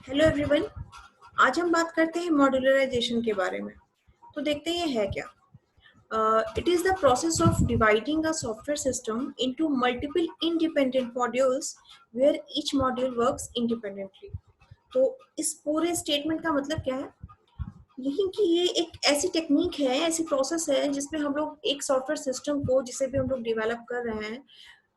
Hello everyone. आज हम बात करते हैं मॉड्यूलराइजेशन के बारे में। तो देखते हैं ये है क्या। It is the process of dividing a software system into multiple independent modules where each module works independently. तो इस पूरे स्टेटमेंट का मतलब क्या है, यही कि ये एक ऐसी टेक्निक है, ऐसी प्रोसेस है जिसमें हम लोग एक सॉफ्टवेयर सिस्टम को, जिसे भी हम लोग डेवलप कर रहे हैं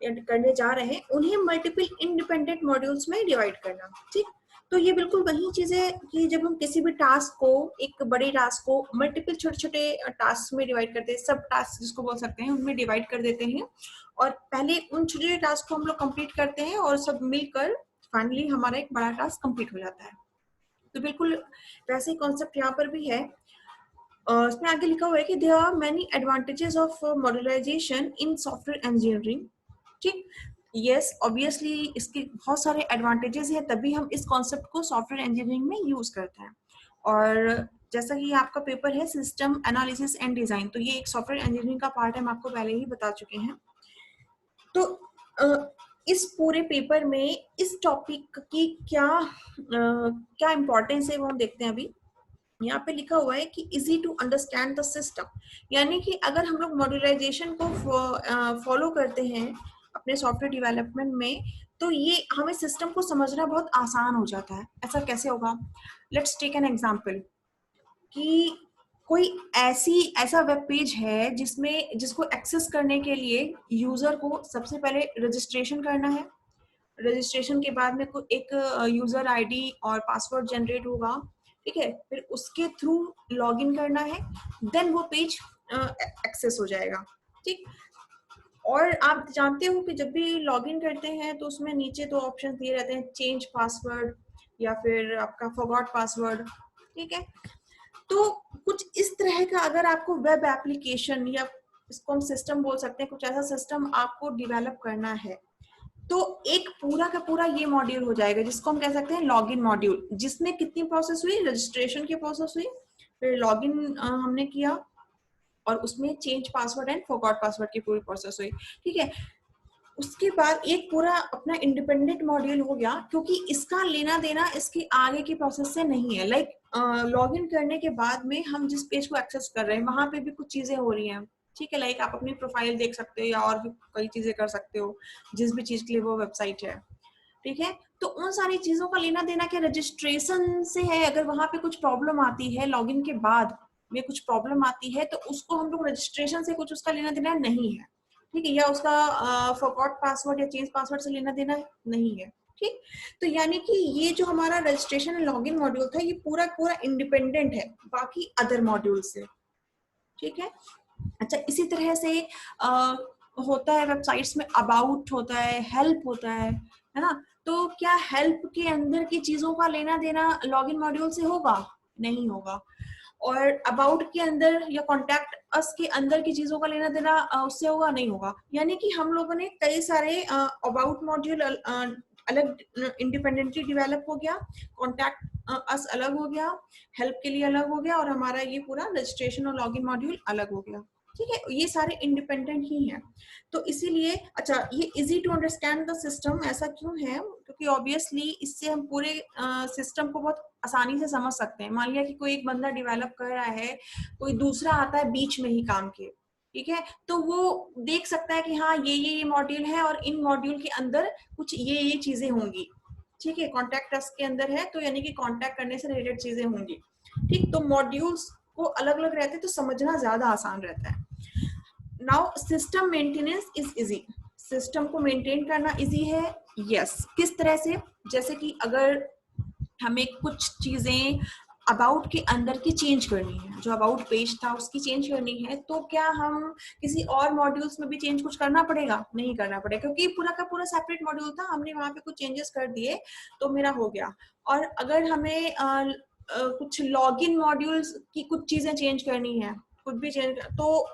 या करने जा रहे हैं, उन्हें मल्टीपल इंडिपेंडेंट मॉड्यूल्स में डिवाइड करना। ठीक, तो ये बिल्कुल वही चीज है कि जब हम किसी भी टास्क को, एक बड़े टास्क को मल्टीपल छोटे छोटे टास्क में डिवाइड करते हैं, सब टास्क जिसको बोल सकते हैं, उनमें डिवाइड कर देते हैं और पहले उन छोटे छोटे टास्क को हम लोग कंप्लीट करते हैं और सब मिलकर फाइनली हमारा एक बड़ा टास्क कंप्लीट हो जाता है। तो बिल्कुल वैसे ही कॉन्सेप्ट यहाँ पर भी है। इसमें आगे लिखा हुआ है कि there are many advantages of modularisation in software engineering. ठीक, यस, ऑब्वियसली इसके बहुत सारे एडवांटेजेस हैं, तभी हम इस कॉन्सेप्ट को सॉफ्टवेयर इंजीनियरिंग में यूज करते हैं। और जैसा कि आपका पेपर है सिस्टम एनालिसिस एंड डिजाइन, तो ये एक सॉफ्टवेयर इंजीनियरिंग का पार्ट है, हम आपको पहले ही बता चुके हैं। तो इस पूरे पेपर में इस टॉपिक की क्या इम्पोर्टेंस है वो हम देखते हैं अभी। यहाँ पे लिखा हुआ है कि easy to understand the system, यानी कि अगर हम लोग मॉड्यूलराइजेशन को फॉलो करते हैं अपने सॉफ्टवेयर डेवलपमेंट में, तो ये हमें सिस्टम को समझना बहुत आसान हो जाता है। ऐसा कैसे होगा? लेट्स टेक एन एग्जांपल कि कोई ऐसा वेब पेज है जिसको एक्सेस करने के लिए यूजर को सबसे पहले रजिस्ट्रेशन करना है। रजिस्ट्रेशन के बाद में एक यूजर आईडी और पासवर्ड जनरेट होगा। ठीक है, फिर उसके थ्रू लॉगिन करना है, देन वो पेज एक्सेस हो जाएगा। ठीक, और आप जानते हो कि जब भी लॉगिन करते हैं तो उसमें नीचे दो ऑप्शन दिए रहते हैं, चेंज पासवर्ड या फिर आपका फॉरगॉट पासवर्ड। ठीक है, तो कुछ इस तरह का अगर आपको वेब एप्लीकेशन या इसको हम सिस्टम बोल सकते हैं, कुछ ऐसा सिस्टम आपको डिवेलप करना है, तो एक पूरा का पूरा ये मॉड्यूल हो जाएगा जिसको हम कह सकते हैं लॉगिन मॉड्यूल, जिसमें कितनी प्रोसेस हुई, रजिस्ट्रेशन की प्रोसेस हुई, फिर लॉगिन हमने किया और उसमें change password and forgot password की पूरी प्रोसेस हुई। ठीक है, उसके बाद एक पूरा अपना इंडिपेंडेंट मॉड्यूल हो गया, क्योंकि इसका लेना देना इसके आगे की प्रोसेस से नहीं है। लाइक लॉगिन करने के बाद में हम जिस पेज को एक्सेस कर रहे हैं वहां पे भी कुछ चीजें हो रही हैं। ठीक है, लाइक आप अपनी प्रोफाइल देख सकते हो या और भी कई चीजें कर सकते हो जिस भी चीज के लिए वो वेबसाइट है। ठीक है, तो उन सारी चीजों का लेना देना क्या रजिस्ट्रेशन से है। अगर वहां पे कुछ प्रॉब्लम आती है, लॉगिन के बाद में कुछ प्रॉब्लम आती है, तो उसको हम लोग रजिस्ट्रेशन से कुछ उसका लेना देना नहीं है। ठीक है, या उसका फॉरगॉट पासवर्ड या चेंज पासवर्ड से लेना देना नहीं है। ठीक, तो यानी कि ये जो हमारा रजिस्ट्रेशन एंड लॉगिन मॉड्यूल था, ये पूरा पूरा इंडिपेंडेंट है बाकी अदर मॉड्यूल से। ठीक है, अच्छा, इसी तरह से होता है वेबसाइट्स में, अबाउट होता है, हेल्प होता है ना। तो क्या हेल्प के अंदर की चीजों का लेना देना लॉगिन मॉड्यूल से होगा? नहीं होगा। और अबाउट के अंदर या कॉन्टैक्ट अस के अंदर की चीजों का लेना देना उससे होगा? नहीं होगा। यानी कि हम लोगों ने कई सारे अबाउट मॉड्यूल अलग इंडिपेंडेंटली डेवलप हो गया, कॉन्टैक्ट अस अलग हो गया, हेल्प के लिए अलग हो गया, और हमारा ये पूरा रजिस्ट्रेशन और लॉगिन मॉड्यूल अलग हो गया। ठीक है, ये सारे इंडिपेंडेंट ही हैं। तो इसीलिए अच्छा, ये easy to understand the system ऐसा क्यों है? क्योंकि ऑब्वियसली इससे हम पूरे सिस्टम को बहुत आसानी से समझ सकते हैं। मान लिया कि कोई एक बंदा डेवलप कर रहा है, कोई दूसरा आता है बीच में ही काम के, ठीक है, तो वो देख सकता है कि हाँ ये मॉड्यूल है और इन मॉड्यूल के अंदर कुछ ये चीजें होंगी। ठीक है, कॉन्टैक्ट अस के अंदर है तो यानी कि कॉन्टैक्ट करने से रिलेटेड चीजें होंगी। ठीक, तो मॉड्यूल्स को अलग अलग रहते हैं तो समझना ज्यादा आसान रहता है। Now system maintenance is easy. System को मेंटेन करना इजी है। यस, किस तरह से? जैसे कि अगर हमें कुछ चीजें अबाउट के अंदर की चेंज करनी है, जो अबाउट पेज था उसकी चेंज करनी है, तो क्या हम किसी और मॉड्यूल्स में भी चेंज कुछ करना पड़ेगा? नहीं करना पड़ेगा, क्योंकि पूरा का पूरा सेपरेट मॉड्यूल था, हमने वहां पे कुछ चेंजेस कर दिए तो मेरा हो गया। और अगर हमें कुछ लॉगिन मॉड्यूल्स की कुछ चीजें चेंज करनी है, कुछ भी चेंज, तो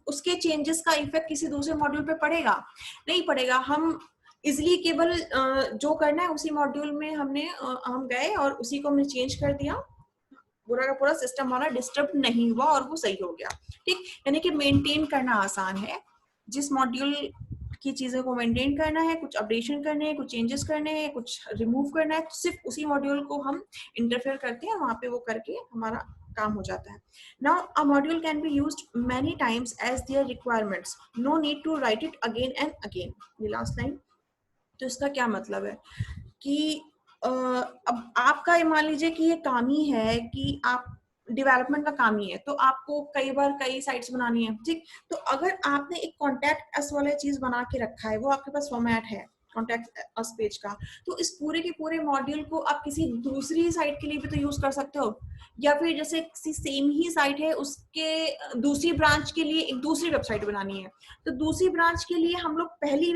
उसके चेंजेस का इफेक्ट किसी दूसरे मॉड्यूल पे पड़ेगा? नहीं पड़ेगा। हम इजिली केवल जो करना है उसी मॉड्यूल में हम गए और उसी को हमने चेंज कर दिया, पूरा का पूरा सिस्टम हमारा डिस्टर्ब नहीं हुआ और वो सही हो गया। ठीक, यानी कि मेंटेन करना आसान है। जिस मॉड्यूल की चीज़ों को मेंटेन करना है, कुछ अपडेशन करने हैं, कुछ चेंजेस करने हैं, कुछ रिमूव करना है, तो सिर्फ उसी मॉड्यूल को हम इंटरफेयर करते हैं, वहाँ पे वो करके हमारा काम हो जाता है. Now a module can be used many times as their requirements. No need to write it again and again. ये लास्ट लाइन. तो इसका क्या मतलब है कि अब आपका ये मान लीजिए कि ये काम ही है कि आप डेवलपमेंट का काम ही है, तो आपको कई बार कई साइट्स बनानी है, ठीक. तो अगर आपने एक कॉन्टैक्ट अस वाला चीज बना के रखा है, वो आपके पास फॉर्मेट है कॉन्टैक्ट अस पेज का, तो इस पूरे के पूरे मॉड्यूल को आप किसी दूसरी साइट के लिए भी तो यूज कर सकते हो, या फिर जैसे किसी सेम ही साइट है उसके दूसरी ब्रांच के लिए एक दूसरी वेबसाइट बनानी है, तो दूसरी ब्रांच के लिए हम लोग पहली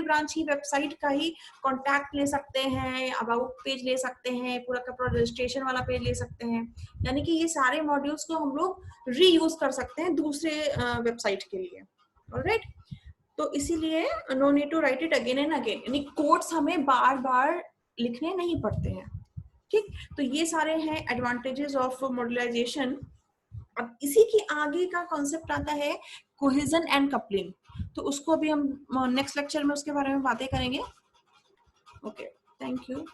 ब्रांच की वेबसाइट का ही कॉन्टैक्ट ले सकते हैं, अबाउट पेज ले सकते हैं, पूरा का पूरा रजिस्ट्रेशन वाला पेज ले सकते हैं. यानी कि ये सारे मॉड्यूल्स को हम लोग रीयूज कर सकते हैं दूसरे वेबसाइट के लिए. ऑलराइट. तो इसीलिए no need to write it again and again, यानी कोड्स हमें बार बार लिखने नहीं पड़ते हैं, ठीक. तो ये सारे हैं एडवांटेजेस ऑफ मॉड्यूलराइजेशन. अब इसी के आगे का कॉन्सेप्ट आता है कोहेजन एंड कपलिंग. तो उसको अभी हम नेक्स्ट लेक्चर में उसके बारे में बातें करेंगे. Okay, thank you.